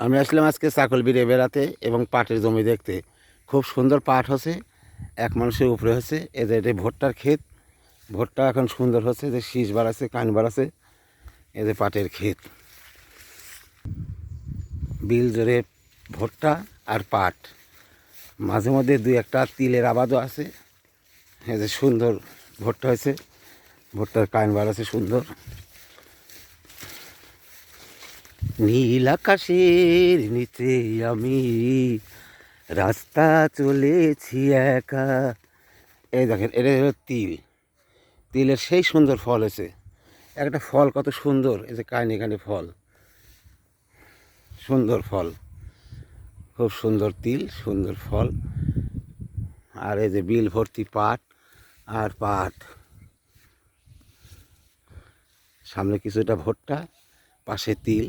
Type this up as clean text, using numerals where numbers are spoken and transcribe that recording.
আমি আসলাম আজকে চাকলবিড়ে বেড়াতে এবং পাটের জমি দেখতে। খুব সুন্দর পাট হচ্ছে, এক মানুষের উপরে হচ্ছে। এদের ভুট্টার ক্ষেত, ভুট্টা এখন সুন্দর হচ্ছে, যে শীষ বাড়াচ্ছে, কান বাড়াচ্ছে। এদের পাটের ক্ষেত, বিল জোরে ভুট্টা আর পাট, মাঝে মধ্যে দুই একটা তিলের আবাদও আছে। এদের সুন্দর ভুট্টা হয়েছে, ভুট্টার কান বাড়াচ্ছে সুন্দর। নীল আকাশের নিচে আমি রাস্তা চলেছি একা। এই দেখেন, এটা হলো তিল। তিলের সেই সুন্দর ফল হয়েছে, একটা ফল কত সুন্দর। এই যে কানে কানে ফল, সুন্দর ফল, খুব সুন্দর তিল, সুন্দর ফল। আর এই যে বিল ভর্তি পাট আর পাট, সামনে কিছুটা ভুট্টা, পাশে তিল।